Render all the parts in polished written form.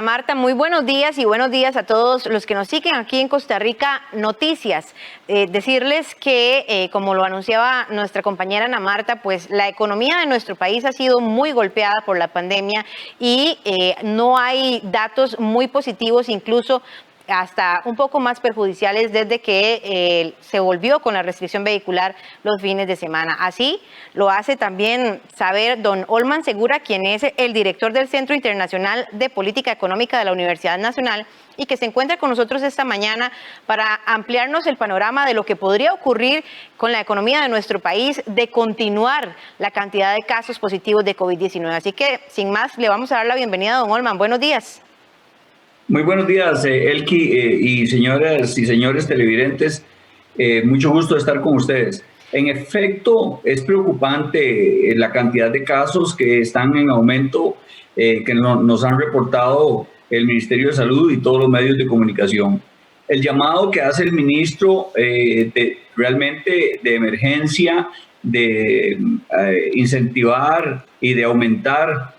Marta, muy buenos días y buenos días a todos los que nos siguen aquí en Costa Rica Noticias. Decirles que, como lo anunciaba nuestra compañera Ana Marta, pues la economía de nuestro país ha sido muy golpeada por la pandemia y no hay datos muy positivos, incluso hasta un poco más perjudiciales desde que se volvió con la restricción vehicular los fines de semana. Así lo hace también saber don Olman Segura, quien es el director del Centro Internacional de Política Económica de la Universidad Nacional y que se encuentra con nosotros esta mañana para ampliarnos el panorama de lo que podría ocurrir con la economía de nuestro país de continuar la cantidad de casos positivos de COVID-19. Así que, sin más, le vamos a dar la bienvenida a don Olman. Buenos días. Muy buenos días, Elki, y señoras y señores televidentes. Mucho gusto de estar con ustedes. En efecto, es preocupante la cantidad de casos que están en aumento, que nos han reportado el Ministerio de Salud y todos los medios de comunicación. El llamado que hace el ministro realmente de emergencia, de incentivar y de aumentar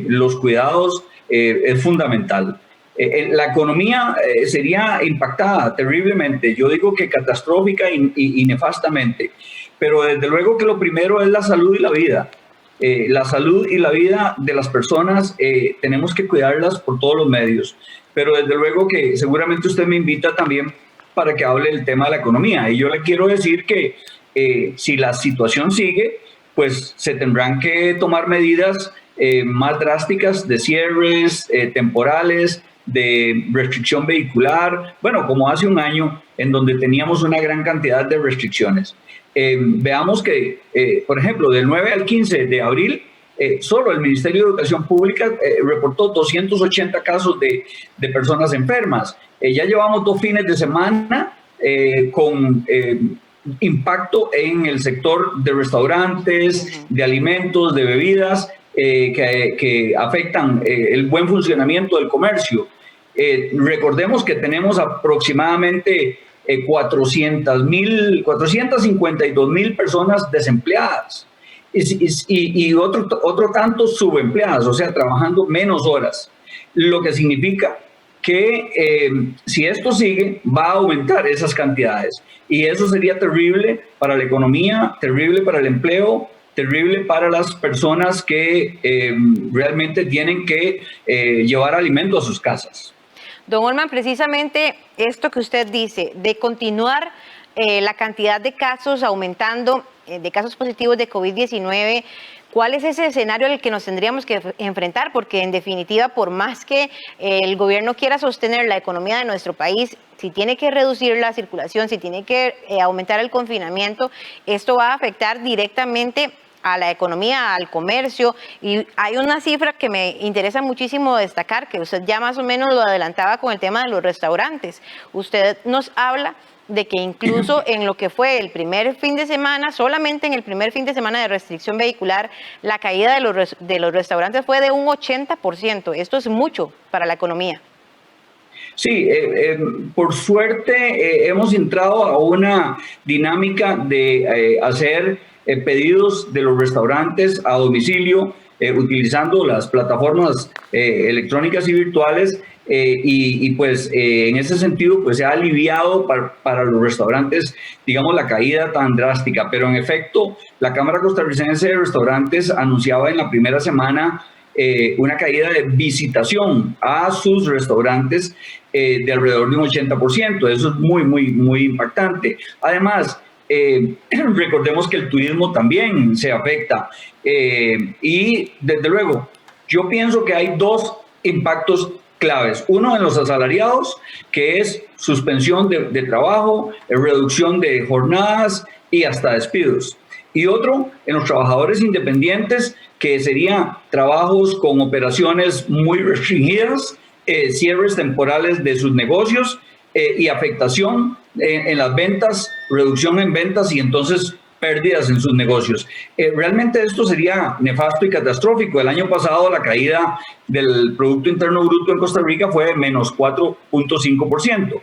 los cuidados es fundamental. La economía sería impactada terriblemente, yo digo que catastrófica y nefastamente, pero desde luego que lo primero es la salud y la vida. La salud y la vida de las personas tenemos que cuidarlas por todos los medios, pero desde luego que seguramente usted me invita también para que hable del tema de la economía, y yo le quiero decir que si la situación sigue, pues se tendrán que tomar medidas más drásticas de cierres temporales, de restricción vehicular, bueno, como hace un año en donde teníamos una gran cantidad de restricciones. Veamos que, por ejemplo, del 9 al 15 de abril, solo el Ministerio de Educación Pública reportó 280 casos de personas enfermas. Ya llevamos 2 fines de semana con impacto en el sector de restaurantes, de alimentos, de bebidas, que afectan el buen funcionamiento del comercio. Recordemos que tenemos aproximadamente 452,000 personas desempleadas y otro tanto subempleadas, o sea, trabajando menos horas, lo que significa que si esto sigue va a aumentar esas cantidades y eso sería terrible para la economía, terrible para el empleo, terrible para las personas que realmente tienen que llevar alimento a sus casas. Don Olman, precisamente esto que usted dice, de continuar la cantidad de casos aumentando, de casos positivos de COVID-19, ¿cuál es ese escenario al que nos tendríamos que enfrentar? Porque en definitiva, por más que el gobierno quiera sostener la economía de nuestro país, si tiene que reducir la circulación, si tiene que aumentar el confinamiento, esto va a afectar directamente a la economía, al comercio, y hay una cifra que me interesa muchísimo destacar, que usted ya más o menos lo adelantaba con el tema de los restaurantes. Usted nos habla de que incluso en lo que fue el primer fin de semana, solamente en el primer fin de semana de restricción vehicular, la caída de los restaurantes fue de un 80%. Esto es mucho para la economía. Sí, por suerte hemos entrado a una dinámica de hacer pedidos de los restaurantes a domicilio utilizando las plataformas electrónicas y virtuales y pues en ese sentido pues se ha aliviado para los restaurantes, digamos, la caída tan drástica, pero en efecto la Cámara Costarricense de Restaurantes anunciaba en la primera semana una caída de visitación a sus restaurantes de alrededor de un 80%. Eso es muy impactante. Además, recordemos que el turismo también se afecta y desde luego yo pienso que hay 2 impactos claves. Uno en los asalariados, que es suspensión de trabajo, reducción de jornadas y hasta despidos. Y otro en los trabajadores independientes, que serían trabajos con operaciones muy restringidas, cierres temporales de sus negocios y afectación en las ventas, reducción en ventas y entonces pérdidas en sus negocios. Realmente esto sería nefasto y catastrófico. El año pasado la caída del Producto Interno Bruto en Costa Rica fue de menos 4.5%.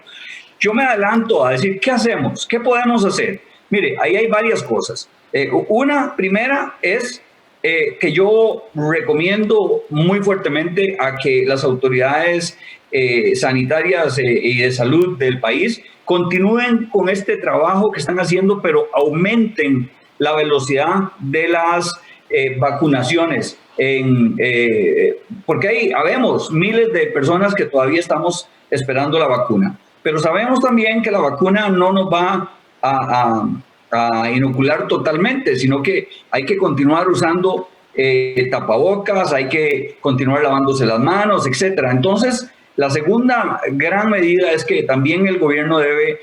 Yo me adelanto a decir, ¿qué hacemos? ¿Qué podemos hacer? Mire, ahí hay varias cosas. Una primera es que yo recomiendo muy fuertemente a que las autoridades sanitarias y de salud del país continúen con este trabajo que están haciendo, pero aumenten la velocidad de las vacunaciones. Porque ahí habemos miles de personas que todavía estamos esperando la vacuna, pero sabemos también que la vacuna no nos va a inocular totalmente, sino que hay que continuar usando tapabocas, hay que continuar lavándose las manos, etcétera. Entonces, la segunda gran medida es que también el gobierno debe,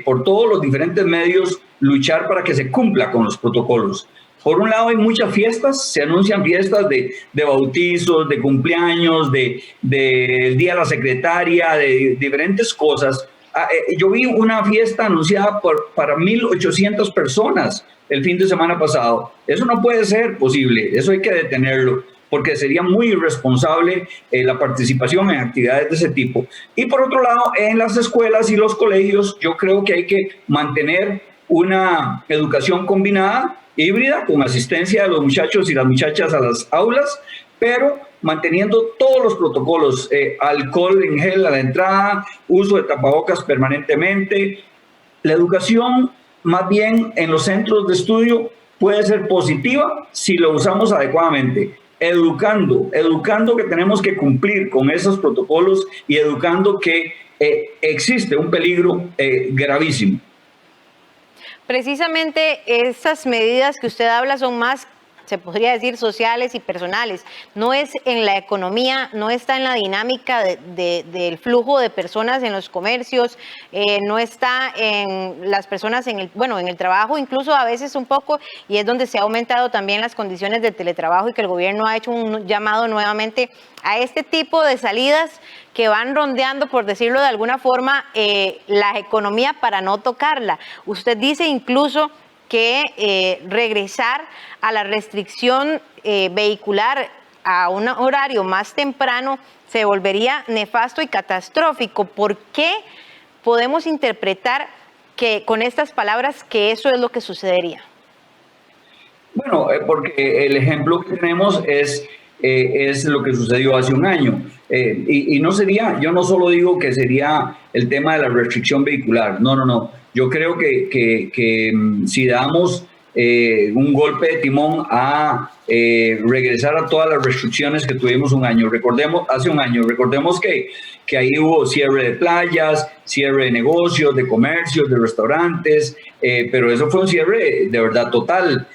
por todos los diferentes medios, luchar para que se cumpla con los protocolos. Por un lado, hay muchas fiestas, se anuncian fiestas de bautizos, de cumpleaños, del Día de la Secretaria, de diferentes cosas. Yo vi una fiesta anunciada para 1,800 personas el fin de semana pasado. Eso no puede ser posible, eso hay que detenerlo, porque sería muy irresponsable la participación en actividades de ese tipo. Y por otro lado, en las escuelas y los colegios, yo creo que hay que mantener una educación combinada, híbrida, con asistencia de los muchachos y las muchachas a las aulas, pero manteniendo todos los protocolos, alcohol en gel a la entrada, uso de tapabocas permanentemente. La educación, más bien en los centros de estudio, puede ser positiva si lo usamos adecuadamente. Educando que tenemos que cumplir con esos protocolos y educando que existe un peligro gravísimo. Precisamente esas medidas que usted habla son más, se podría decir, sociales y personales. No es en la economía, no está en la dinámica del flujo de personas en los comercios, no está en las personas en el trabajo, incluso a veces un poco, y es donde se ha aumentado también las condiciones de teletrabajo y que el gobierno ha hecho un llamado nuevamente a este tipo de salidas que van rondeando, por decirlo de alguna forma, la economía para no tocarla. Usted dice incluso que regresar a la restricción vehicular a un horario más temprano se volvería nefasto y catastrófico. ¿Por qué podemos interpretar que con estas palabras que eso es lo que sucedería? Bueno, porque el ejemplo que tenemos es lo que sucedió hace un año. Y no sería, yo no solo digo que sería el tema de la restricción vehicular, no. Yo creo que si damos un golpe de timón a regresar a todas las restricciones que tuvimos hace un año, recordemos que ahí hubo cierre de playas, cierre de negocios, de comercios, de restaurantes, pero eso fue un cierre de verdad total.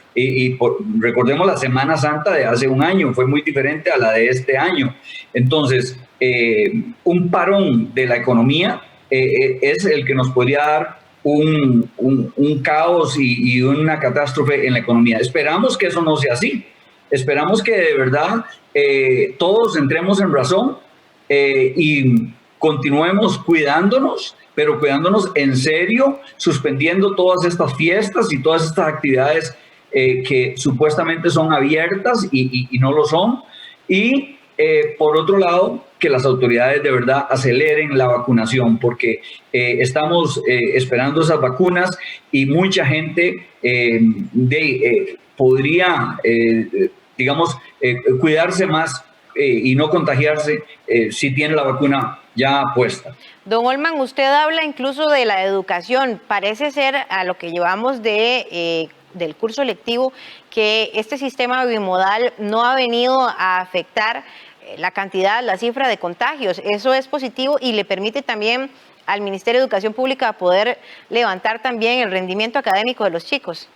Recordemos la Semana Santa de hace un año, fue muy diferente a la de este año. Entonces, un parón de la economía es el que nos podría dar un caos y una catástrofe en la economía. Esperamos que eso no sea así. Esperamos que de verdad todos entremos en razón y continuemos cuidándonos, pero cuidándonos en serio, suspendiendo todas estas fiestas y todas estas actividades que supuestamente son abiertas y no lo son. Y por otro lado, que las autoridades de verdad aceleren la vacunación, porque estamos esperando esas vacunas y mucha gente podría, cuidarse más y no contagiarse si tiene la vacuna ya puesta. Don Holman, usted habla incluso de la educación. Parece ser, a lo que llevamos del curso lectivo, que este sistema bimodal no ha venido a afectar la cifra de contagios. Eso es positivo y le permite también al Ministerio de Educación Pública poder levantar también el rendimiento académico de los chicos.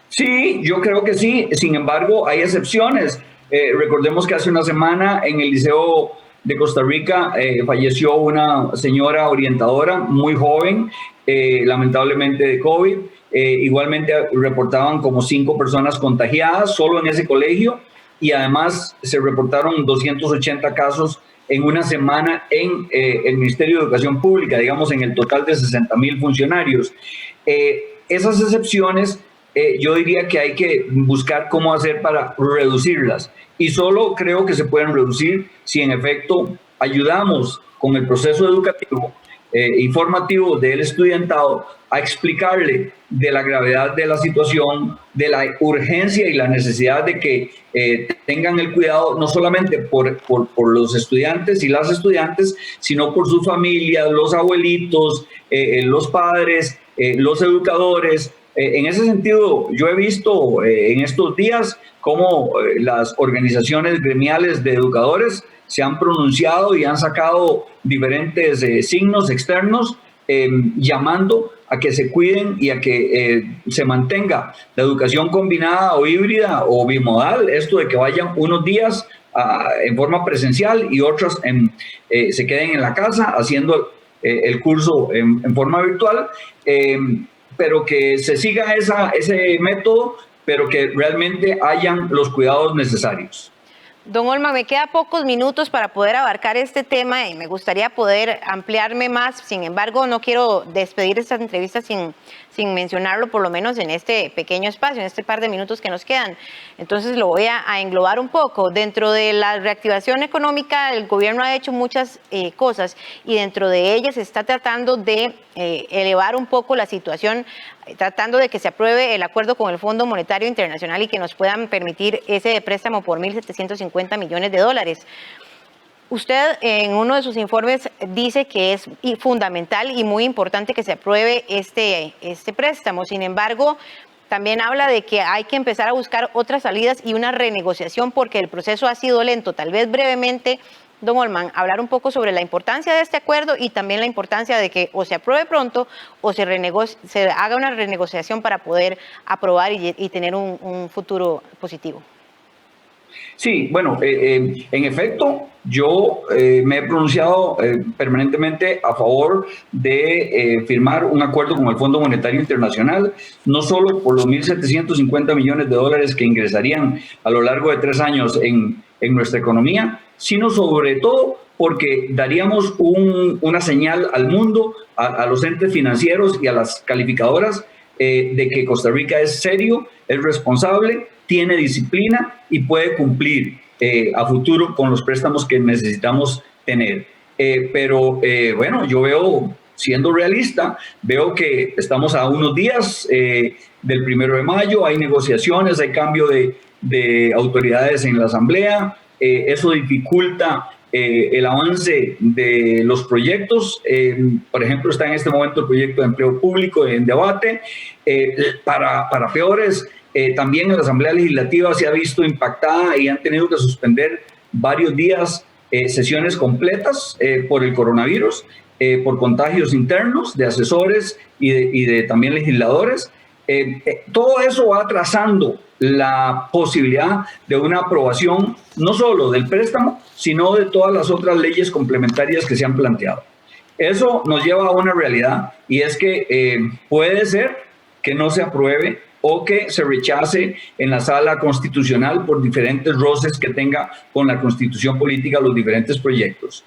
Sí, yo creo que sí. Sin embargo, hay excepciones. Recordemos que hace una semana en el Liceo de Costa Rica falleció una señora orientadora muy joven, lamentablemente de COVID. Igualmente reportaban como 5 personas contagiadas solo en ese colegio, y además se reportaron 280 casos en una semana en el Ministerio de Educación Pública, digamos en el total de 60,000 funcionarios. Esas excepciones yo diría que hay que buscar cómo hacer para reducirlas, y solo creo que se pueden reducir si en efecto ayudamos con el proceso educativo informativo del estudiantado a explicarle de la gravedad de la situación, de la urgencia y la necesidad de que tengan el cuidado no solamente por los estudiantes y las estudiantes, sino por sus familias, los abuelitos, los padres, los educadores. En ese sentido, yo he visto en estos días cómo las organizaciones gremiales de educadores se han pronunciado y han sacado diferentes signos externos llamando a que se cuiden y a que se mantenga la educación combinada o híbrida o bimodal, esto de que vayan unos días en forma presencial y otros se queden en la casa haciendo el curso en forma virtual, pero que se siga ese método, pero que realmente hayan los cuidados necesarios. Don Olman, me queda pocos minutos para poder abarcar este tema y me gustaría poder ampliarme más. Sin embargo, no quiero despedir esta entrevista sin mencionarlo, por lo menos en este pequeño espacio, en este par de minutos que nos quedan. Entonces lo voy a englobar un poco. Dentro de la reactivación económica, el gobierno ha hecho muchas cosas y dentro de ellas se está tratando de elevar un poco la situación, tratando de que se apruebe el acuerdo con el Fondo Monetario Internacional y que nos puedan permitir ese préstamo por 1.750 millones de dólares. Usted en uno de sus informes dice que es fundamental y muy importante que se apruebe este préstamo. Sin embargo, también habla de que hay que empezar a buscar otras salidas y una renegociación porque el proceso ha sido lento. Tal vez brevemente, don Olman, hablar un poco sobre la importancia de este acuerdo y también la importancia de que o se apruebe pronto o se haga una renegociación para poder aprobar y tener un futuro positivo. Sí, bueno, en efecto, yo me he pronunciado permanentemente a favor de firmar un acuerdo con el Fondo Monetario Internacional, no solo por los 1.750 millones de dólares que ingresarían a lo largo de 3 años en nuestra economía, sino sobre todo porque daríamos una señal al mundo, a los entes financieros y a las calificadoras de que Costa Rica es serio, es responsable, tiene disciplina y puede cumplir a futuro con los préstamos que necesitamos tener. Pero bueno, yo veo, siendo realista, veo que estamos a unos días del 1 de mayo, hay negociaciones, hay cambio de autoridades en la Asamblea, eso dificulta el avance de los proyectos. Por ejemplo, está en este momento el proyecto de empleo público en debate. Para peores, también en la Asamblea Legislativa se ha visto impactada y han tenido que suspender varios días sesiones completas por el coronavirus, por contagios internos de asesores y de también legisladores. Todo eso va atrasando la posibilidad de una aprobación no solo del préstamo, sino de todas las otras leyes complementarias que se han planteado. Eso nos lleva a una realidad y es que puede ser que no se apruebe o que se rechace en la sala constitucional por diferentes roces que tenga con la constitución política los diferentes proyectos,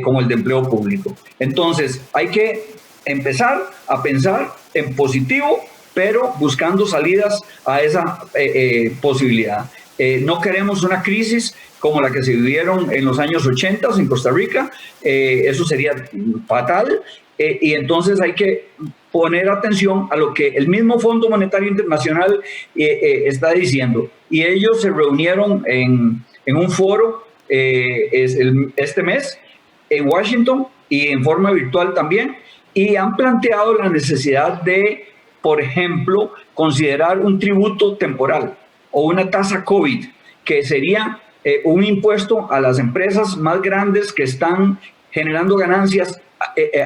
como el de empleo público. Entonces, hay que empezar a pensar en positivo, pero buscando salidas a esa posibilidad. No queremos una crisis como la que se vivieron en los años 80 en Costa Rica, eso sería fatal, y entonces hay que poner atención a lo que el mismo Fondo Monetario Internacional está diciendo. Y ellos se reunieron en un foro este mes en Washington y en forma virtual también, y han planteado la necesidad de, por ejemplo, considerar un tributo temporal o una tasa COVID, que sería un impuesto a las empresas más grandes que están generando ganancias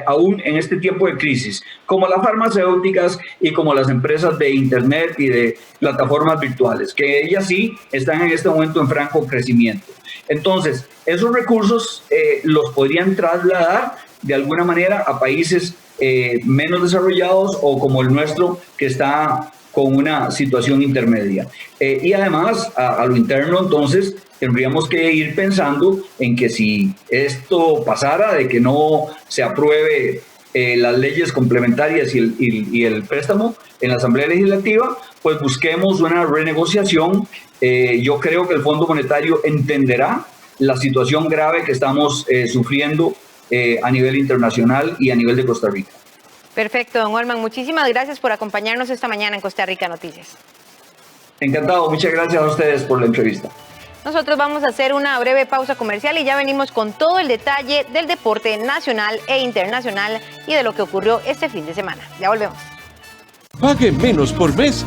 aún en este tiempo de crisis, como las farmacéuticas y como las empresas de internet y de plataformas virtuales, que ellas sí están en este momento en franco crecimiento. Entonces, esos recursos los podrían trasladar de alguna manera a países menos desarrollados o como el nuestro, que está con una situación intermedia. Y además, a lo interno, entonces, tendríamos que ir pensando en que si esto pasara, de que no se apruebe las leyes complementarias y el préstamo en la Asamblea Legislativa, pues busquemos una renegociación. Yo creo que el Fondo Monetario entenderá la situación grave que estamos sufriendo a nivel internacional y a nivel de Costa Rica. Perfecto, don Olman. Muchísimas gracias por acompañarnos esta mañana en Costa Rica Noticias. Encantado, muchas gracias a ustedes por la entrevista. Nosotros vamos a hacer una breve pausa comercial y ya venimos con todo el detalle del deporte nacional e internacional y de lo que ocurrió este fin de semana. Ya volvemos. Pague menos por mes.